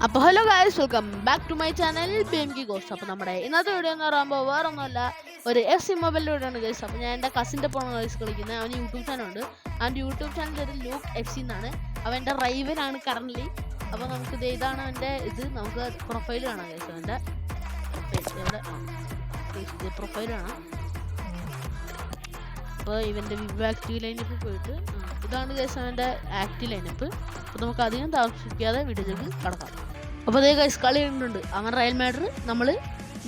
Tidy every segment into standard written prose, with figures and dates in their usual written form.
അപ്പോൾ hello guys, welcome back to my channel BMK Ghost. അപ്പോൾ നമ്മുടെ ഇന്നത്തെ വീഡിയോ എന്ന് പറയുമ്പോൾ വേറെ ഒന്നുമല്ല, ഒരു FC മൊബൈലിൻ്റെ വീഡിയോ ആണ് ഗൈസ്. അപ്പോൾ ഞാൻ എൻ്റെ കസിൻ്റെ ഫോൺ ഗൈസ് കളിക്കുന്നത്. അവന് യൂട്യൂബ് ചാനലുണ്ട്. അവൻ്റെ യൂട്യൂബ് ചാനൽ ഒരു ലൂക്ക് FC എന്നാണ്. അവൻ്റെ റൈവലാണ് കറൻ്റ്ലി. അപ്പോൾ നമുക്ക് ഇതാണ് അവൻ്റെ നമുക്ക് പ്രൊഫൈൽ കാണാം ഗൈസ്. അവൻ്റെ ഇവിടെ പ്രൊഫൈൽ കാണാം. അപ്പോൾ ഇവൻ്റെ ആക്റ്റീവ് ലൈനപ്പ് പോയിട്ട് ഇതാണ് ഗൈസ് അവൻ്റെ ആക്റ്റീവ് ലൈനപ്പ്. അപ്പോൾ നമുക്ക് അധികം താമസിക്കാതെ വീഡിയോയിലേക്ക് കടക്കാം. അപ്പോൾ അതേ ഗൈസ് കളി കണ്ടിട്ടുണ്ട്. അവൻ റയൽ മാഡ്രിഡ്, നമ്മൾ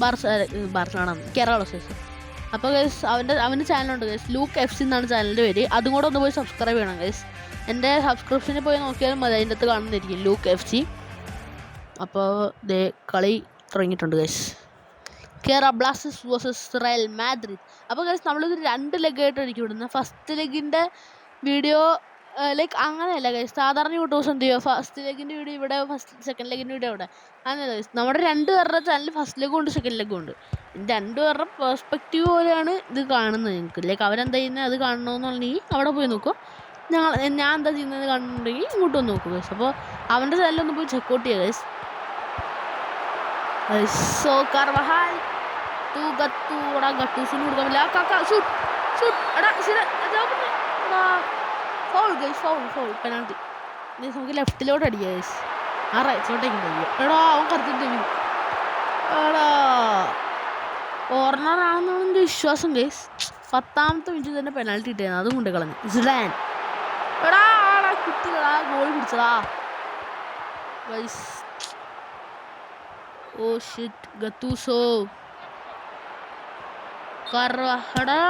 ബാർസലോണ, കേരള ബ്ലാസ്റ്റേഴ്സ്. അപ്പോൾ ഗൈസ് അവൻ്റെ ചാനലുണ്ട് ഗൈസ്, ലൂക്ക് FC എന്നാണ് ചാനലിൻ്റെ പേര്. അതും കൂടെ ഒന്ന് പോയി സബ്സ്ക്രൈബ് ചെയ്യണം ഗൈസ്. എൻ്റെ സബ്സ്ക്രിപ്ഷനിൽ പോയി നോക്കിയാലും മതി, അതിൻ്റെ അകത്ത് കാണുന്നതായിരിക്കും ലൂക്ക് FC. അപ്പോൾ ദേ കളി തുടങ്ങിയിട്ടുണ്ട് guys. Kerala Blasters versus Real Madrid. അപ്പോൾ ഗൈസ് നമ്മളിത് 2 ലെഗായിട്ടായിരിക്കും ഇടുന്നത്. ഫസ്റ്റ് ലെഗിൻ്റെ വീഡിയോ ലൈക്ക് അങ്ങനെയല്ല ഗൈസ്. സാധാരണ യൂട്യൂബ്സ് എന്ത് ചെയ്യുക, ഫസ്റ്റ് ലെഗിൻ്റെ വീഡിയോ ഇവിടെ, സെക്കൻഡ് ലെഗിൻ്റെ വീഡിയോ ഇവിടെ, അങ്ങനെ ഗൈസ്. നമ്മുടെ 2 പേരുടെ ചാനൽ ഫസ്റ്റ് ലെഗും ഉണ്ട്, സെക്കൻഡ് ലെഗും ഉണ്ട്. 2 പേരുടെ പെർസ്പെക്റ്റീവ് പോലെയാണ് ഇത് കാണുന്നത്. നിങ്ങൾക്ക് ലൈക്ക് അവരെന്താ ചെയ്യുന്നത് അത് കാണണമെന്നുണ്ടെങ്കിൽ അവിടെ പോയി നോക്കും. ഞാൻ എന്താ ചെയ്യുന്നത് കാണുന്നുണ്ടെങ്കിൽ ഇങ്ങോട്ട് വന്ന് നോക്കും ഗൈസ്. അപ്പോൾ അവൻ്റെ ചാനലൊന്ന് പോയി ചെക്കൗട്ട് ചെയ്യുക ഗൈസ്. സോ കാർവഹാൽ ഗട്ടൂസിന് കൊടുക്കാൻ ഫൗൾ ഗൈസ്, ഫൗൾ പെനാൽറ്റി. നമുക്ക് ലെഫ്റ്റിലോട്ട് അടിക്കുക ഗൈസ്, ആ റൈറ്റിലോട്ടേക്ക് അടിക്കുക. എടാ അവൻ കറക്റ്റ് എടാ കോർണറാണെന്നാണ് എൻ്റെ വിശ്വാസം ഗൈസ്. 10ാമത്തെ മിനിറ്റ് തന്നെ പെനാൽറ്റി ഇട്ടായിരുന്നു, അതും കൊണ്ട് കളഞ്ഞു സിഡാൻ. എടാ ആടാ കുട്ടികളാ ഗോൾ പിടിച്ചതാ ഗൈസ്. ഓ ഷിറ്റ്, ഗത്തൂസോ കറഹടാ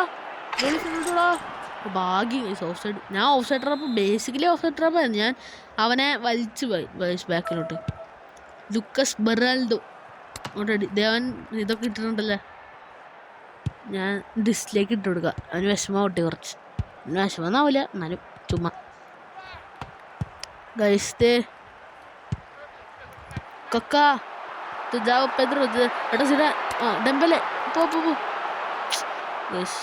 ഭാഗ്യം ഗൈസ്. ഓഫ് സൈഡ്, ഞാൻ offside trap, basically offside ട്രാപ്പായിരുന്നു. ഞാൻ അവനെ വലിച്ചു പോയി ഗൈസ് ബാക്കിലോട്ട്. ലുക്കസ് ബെറാൽഡോ അങ്ങോട്ട് ദേവൻ ഇതൊക്കെ ഇട്ടിട്ടുണ്ടല്ലേ, ഞാൻ ഡിസ്ലേക്ക് ഇട്ട് കൊടുക്കുക. അവന് വിഷമം പൊട്ടി കുറച്ച്. അവന് വിഷമമൊന്നാവില്ല എന്നാലും ചുമ്മാ ഗൈസ്. ദേ കക്കാ ജാവോ പെദ്രോ എടാ സിഡ ഡെമ്പലെ പോ ഗൈസ്.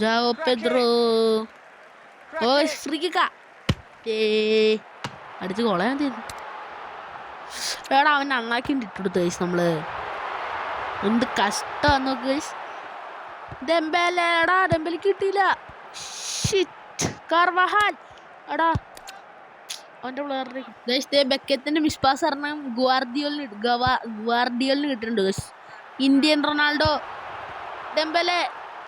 ജാവോ പെദ്രോ ഓ ഫ്രീ കിക്കാ അടിച്ച് കൊളയാൻ തീരുന്നു. എടാ അവൻ അണ്ണാക്കി ഇട്ടുകൊടുത്തു ഗൈസ്. നമ്മള് എന്ത് കഷ്ടമാന്ന് നോക്ക് ഗൈസ്. ഡെമ്പലെ എടാ ഡെമ്പലിക്ക് കിട്ടിയില്ല. ഷിറ്റ് കാർവഹാൽ എടാ അവൻ്റെ പ്ലെയറിനെ ഗൈസ്. ദേ ബെക്കറ്റിൻ്റെ മിസ്പാസ് പറഞ്ഞാൽ ഗവാർഡിയോലിന് കിട്ടിയിട്ടുണ്ട് ഗൈസ്. ഇന്ത്യൻ റൊണാൾഡോ ഡെമ്പലെ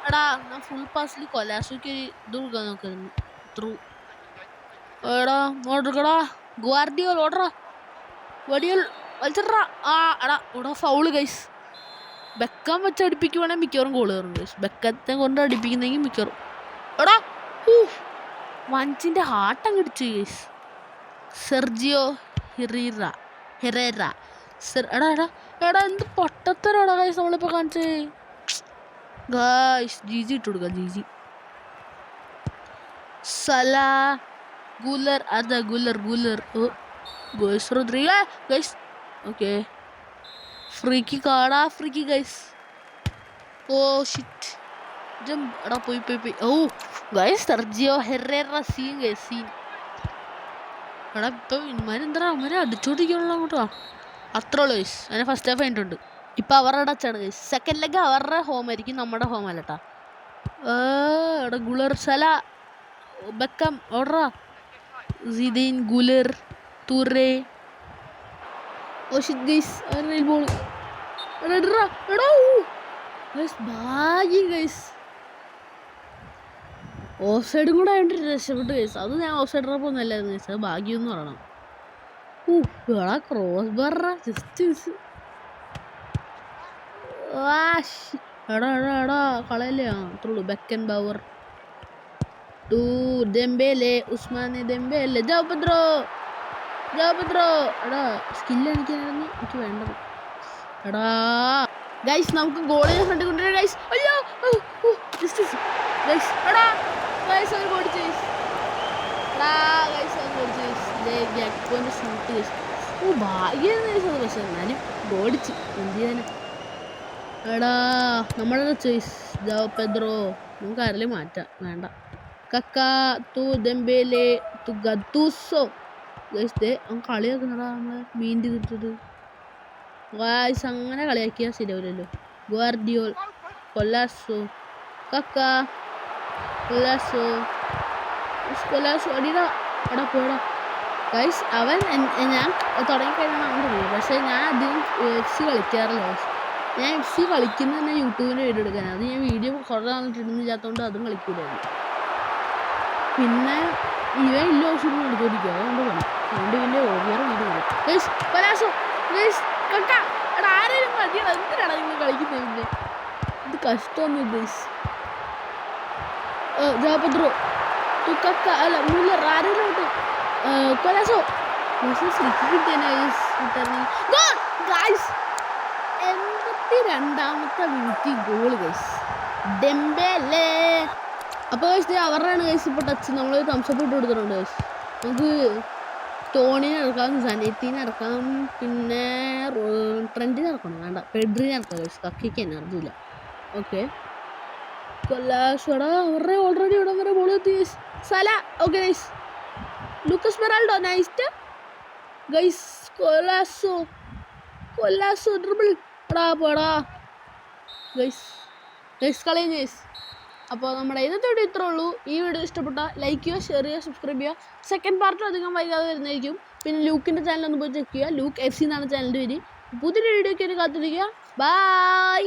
എടാ ഞാൻ ഫുൾ പാസിൽ കൊലാസോക്ക് ഇത് കൊടുക്കാൻ നോക്കായിരുന്നു. ത്രൂ എടാ ഓടക്കടാ ഗവാർഡിയോൽ ഓടറാ വടിയോൽ വലിച്ചിട്രാ. ആ എടാ ഇവിടെ ഫൗള് ഗൈസ്. ബെക്കം വെച്ച് അടിപ്പിക്കുവാണെങ്കിൽ മിക്കവാറും ഗോൾ കയറും ഗൈസ്. ബെക്കത്തെ കൊണ്ട് അടിപ്പിക്കുന്നെങ്കിൽ മിക്കവാറും എടാ വഞ്ചിൻ്റെ ഹാർട്ട് അങ്ങ് ഇടിച്ചു ഗൈസ്. സെർജിയോ ഹെറേറ എടാ എന്ത് പൊട്ടത്തരാടാ ഗൈസ് നമ്മളിപ്പോൾ കാണിച്ചേ ഗൈസ്. ജിജി ഇട്ട് കൊടുക്കുക, ജിജി സലാ ഗുലർ അതാ ഗുലർ ഓ guys Rodrygo guys. Okay freak കാടാ ഫ്രീക്ക് ഗൈസ്. ഓ ഷിറ്റ് ജമ്പ് എടാ പോയി ഓ guys. Sergio Herrera scene guys, scene എടാ. ഇപ്പം ഇന്മാരെന്താ അവരെ അടിച്ചോണ്ടിരിക്കണല്ലോ അങ്ങോട്ടോ, അത്ര ഉള്ളു ഗൈസ്. അതിനെ ഫസ്റ്റ് ഹാഫ് കഴിഞ്ഞിട്ടുണ്ട്. ഇപ്പം അവരുടെ അടച്ചാണ് ഗൈസ്. സെക്കൻഡ് ലെഗ് അവരുടെ ഹോം ആയിരിക്കും, നമ്മുടെ ഹോം അല്ലട്ടാ. എടാ ഗുലർ സല ബെക്കം ഓടറാ സിദീൻ ഗുലർ തുറേ ഓ ഷിറ്റ് ഗൈസ്. ബോൾ എടാ ഗൈസ് ഭാഗ്യം ഗൈസ്. ഓഫ് സൈഡും കൂടെ ആയിട്ട് രക്ഷപ്പെട്ടു ഗൈസ്. അത് ഞാൻ ഓഫ് സൈഡ് ട്രാപ്പൊന്നും അല്ലായിരുന്നു ഗൈസ്, അത് ഭാഗ്യം എന്ന് പറയണം. എടാ ക്രോസ് ബാറാ ജസ്റ്റ് മിസ്. എടാ കളയല്ലേ, അത്രയുള്ളൂ. ബെക്കൻ ബവർ to Dembele Ousmane Dembele Joao Pedro എടാ സ്കില്ല് എനിക്കായിരുന്നു എനിക്ക് വേണ്ടത്. എടാ ഗൈസ് നമുക്ക് ഗോളിനെ ഫ്രണ്ട് കൊണ്ടുവരാം ഗൈസ്. അയ്യോ ഗൈസ് എടാ ഗൈസ് അവർ ഓടിച്ചു ഗൈസ്. എടാ ഗൈസ് അവർ ഓടിച്ചു ഗൈസ്. ഗ്യാക്കോൻ്റെ ഷൂട്ട് ഗൈസ്. ഓ ഭാഗ്യം ഗൈസ്. അത് പക്ഷേ എന്നാലും ഓടിച്ചു എന്ത് ചെയ്യാനും. എടാ നമ്മുടെ ചോയ്സ് ജാവോ പെദ്രോ, നമുക്ക് ആരെങ്കിലും മാറ്റാം, വേണ്ട. കക്ക തു ഡെമ്പേലെ തു ഗത്തൂസോ ഗൈസ് അവൻ കളിയാക്കുന്നടാ നമ്മളെ മീൻ ചെയ്തിട്ടത്. ഗൈസ് അങ്ങനെ കളിയാക്കിയാൽ ശരിയാവില്ലല്ലോ. ഗാർഡിയോൾ, കൊലാസോ, കക്ക, കൊലാസോ, കൊലാസോ അടിടാ എടാ പോടാ. ഗൈസ് അവൻ ഞാൻ തുടങ്ങിക്കഴിഞ്ഞാൽ അവൻ തുടങ്ങി. പക്ഷേ ഞാൻ അധികം FC കളിക്കാറില്ല ഗൈസ്. ഞാൻ FC കളിക്കുന്നത് തന്നെ യൂട്യൂബിൻ്റെ വീഡിയോ എടുക്കാനാണ്. അത് ഞാൻ വീഡിയോ കുറേ നാളിട്ട് ഇടുന്നില്ലാത്തതുകൊണ്ട് അതും കളിക്കൂലായിരുന്നു. പിന്നെ ഇവൻ ഇല്ല ഓപ്ഷൻ എടുത്തോണ്ടിരിക്കുക, അതുകൊണ്ട് കളി അതുകൊണ്ട് പിന്നെ ഓവിയർ വീഡിയോ കളി. ഗൈസ് കൊലാസോ, ഗൈസ് കക്ക എടാ ആരെയും മതിയടാ, എന്തിനാണ് നിങ്ങൾ കളിക്കുന്നത്? പിന്നെ ഇത് കഷ്ടമൊന്നും ഗൈസ്. ജാപദ്രോ തുക്കക്ക അല്ല മുല്ലർ ആരെങ്കിലും കൊലാസോ കിട്ടിയാണ്. 82ാമത്തെ മിനിറ്റ് ഗോൾ ഗൈസ് ഡെംബെലെ. അപ്പോൾ ഗൈസ് അവരുടെയാണ് ഗൈസ് ഇപ്പോൾ ടച്ച്. നമ്മൾ തംസപ്പ് ഇട്ട് കൊടുത്തിട്ടുണ്ട് ഗൈസ്. നമുക്ക് ടോണിനെ ഇറക്കാം, സനേറ്റിനെ ഇറക്കാം, പിന്നെ ട്രെൻഡിനെ ഇറക്കണം. വേണ്ട പെഡ്രിനെ ഇറക്കാം ഗൈസ്. കക്കിക്ക് എനർജി ഇല്ല. ഓക്കെ കൊല്ലാസോടാ അവരുടെ ഓൾറെഡി ഇവിടെ വരെ ബോൾ എത്തി ഗൈസ്. സല okay guys. Lucas Beraldo nice guys. കൊലാസോ കൊല്ലാസോ ഡ്രിബിൾ എടാ പോടാ ഗൈസ്. ഗൈസ് കളയും ഗൈസ്. അപ്പോൾ നമ്മുടെ ഇന്നത്തെ വീഡിയോ ഇത്രേ ഉള്ളൂ. ഈ വീഡിയോ ഇഷ്ടപ്പെട്ട ലൈക്ക് ചെയ്യുക, ഷെയർ ചെയ്യുക, സബ്സ്ക്രൈബ് ചെയ്യുക. സെക്കൻഡ് പാർട്ടും അധികം വൈകാതെ വരുന്നതായിരിക്കും. പിന്നെ ലൂക്കിൻ്റെ ചാനൽ ഒന്ന് പോയി ചെക്ക് ചെയ്യുക. ലൂക്ക് FC എന്നാണ് ചാനലിൻ്റെ പേര്. പുതിയൊരു വീഡിയോയ്ക്ക് കാത്തിരിക്കുക. ബൈ.